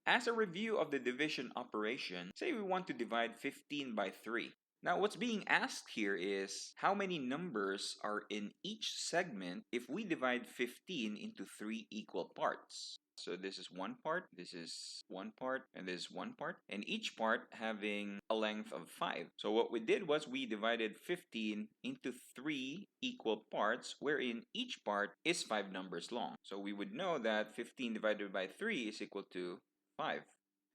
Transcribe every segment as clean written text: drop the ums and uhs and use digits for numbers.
As a review of the division operation, say we want to divide 15 by 3. Now what's being asked here is how many numbers are in each segment if we divide 15 into 3 equal parts. So this is one part, this is one part, and this is one part, and each part having a length of 5. So what we did was we divided 15 into 3 equal parts wherein each part is 5 numbers long. So we would know that 15 divided by 3 is equal to 5.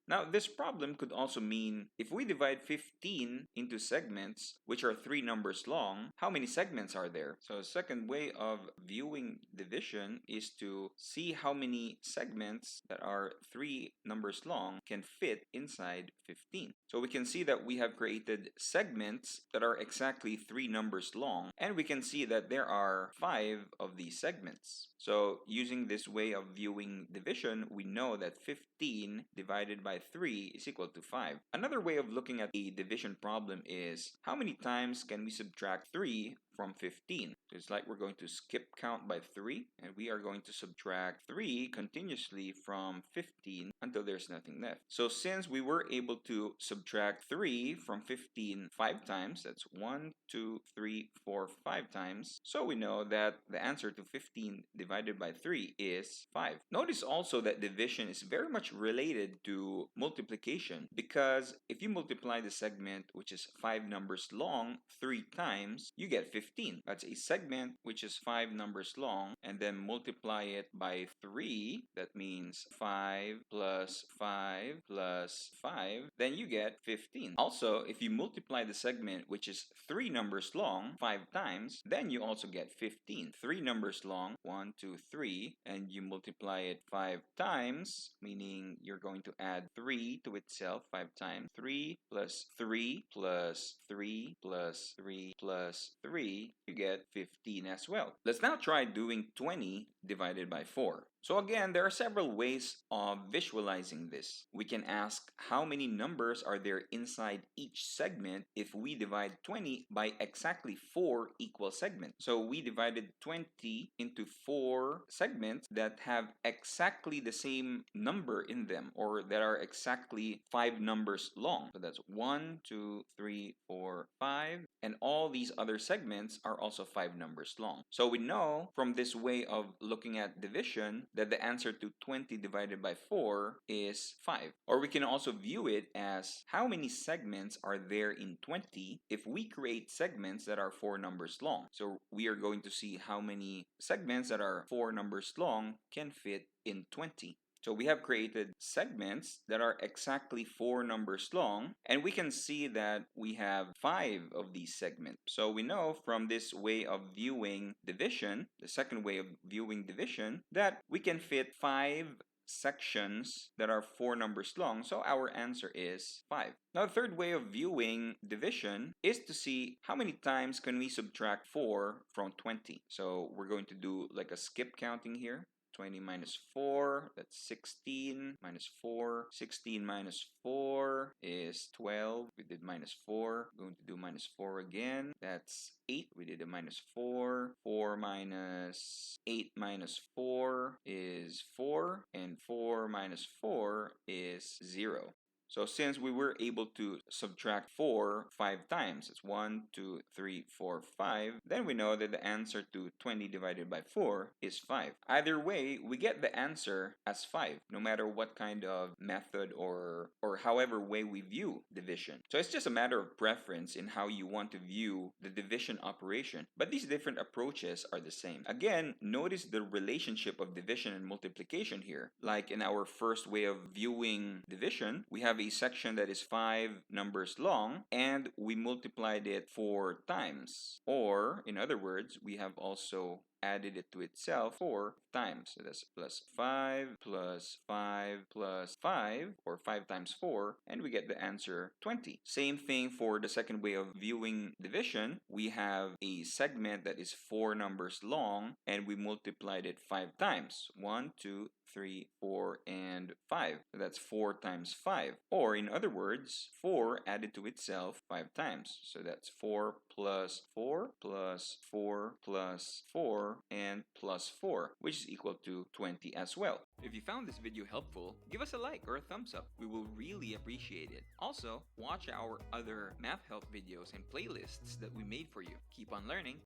Now, this problem could also mean if we divide 15 into segments, which are 3 numbers long, how many segments are there? So a second way of viewing division is to see how many segments that are 3 numbers long can fit inside 15. So we can see that we have created segments that are exactly 3 numbers long, and we can see that there are 5 of these segments. So using this way of viewing division, we know that 15 divided by 3 is equal to 5. Another way of looking at a division problem is how many times can we subtract 3 from 15? So it's like we're going to skip count by 3, and we are going to subtract 3 continuously from 15 until there's nothing left. So since we were able to subtract 3 from 15 5 times, that's 1, 2, 3, 4, 5 times, so we know that the answer to 15 divided by 3 is 5. Notice also that division is very much related to multiplication, because if you multiply the segment which is 5 numbers long 3 times, you get 15. That's a segment which is 5 numbers long, and then multiply it by 3. That means 5 plus 5 plus 5. Then you get 15. Also, if you multiply the segment which is 3 numbers long 5 times, then you also get 15. 3 numbers long, 1, 2, 3, and you multiply it 5 times, meaning you're going to add 3 to itself 5 times. 3 plus 3 plus 3 plus 3 plus 3, you get 15 as well. Let's now try doing 20 divided by 4. So again, there are several ways of visualizing this. We can ask how many numbers are there inside each segment if we divide 20 by exactly 4 equal segments. So we divided 20 into 4 segments that have exactly the same number in them, or that are exactly 5 numbers long. So that's 1, 2, 3, 4, 5, and all these other segments are also 5 numbers long. So we know from this way of looking at division that the answer to 20 divided by 4 is 5. Or we can also view it as how many segments are there in 20 if we create segments that are 4 numbers long. So we are going to see how many segments that are 4 numbers long can fit in 20. So we have created segments that are exactly 4 numbers long, and we can see that we have 5 of these segments. So we know from this way of viewing division, the second way of viewing division, that we can fit 5 sections that are 4 numbers long, so our answer is 5. Now, the third way of viewing division is to see how many times can we subtract 4 from 20. So we're going to do like a skip counting here. 20 minus 4, that's 16, minus 4. 16 minus 4 is 12. We did minus 4. We're going to do minus 4 again. That's 8. We did a minus 4. 4 minus 8 minus 4 is 4. And 4 minus 4 is 0. So since we were able to subtract 4 5 times, it's 1, 2, 3, 4, 5, then we know that the answer to 20 divided by 4 is 5. Either way, we get the answer as 5, no matter what kind of method or however way we view division. So it's just a matter of preference in how you want to view the division operation, but these different approaches are the same. Again, notice the relationship of division and multiplication here. Like in our first way of viewing division, we have a section that is 5 numbers long, and we multiplied it 4 times. Or, in other words, we have also added it to itself 4 times. So that's plus 5 plus 5 plus 5, or 5 times 4, and we get the answer 20. Same thing for the second way of viewing division. We have a segment that is 4 numbers long, and we multiplied it 5 times. 1, 2, 3, 4, and 5. So that's 4 times 5. Or in other words, 4 added to itself 5 times. So that's 4 plus 4 plus 4 plus 4 and plus 4, which is equal to 20 as well. If you found this video helpful, give us a like or a thumbs up. We will really appreciate it. Also, watch our other math help videos and playlists that we made for you. Keep on learning.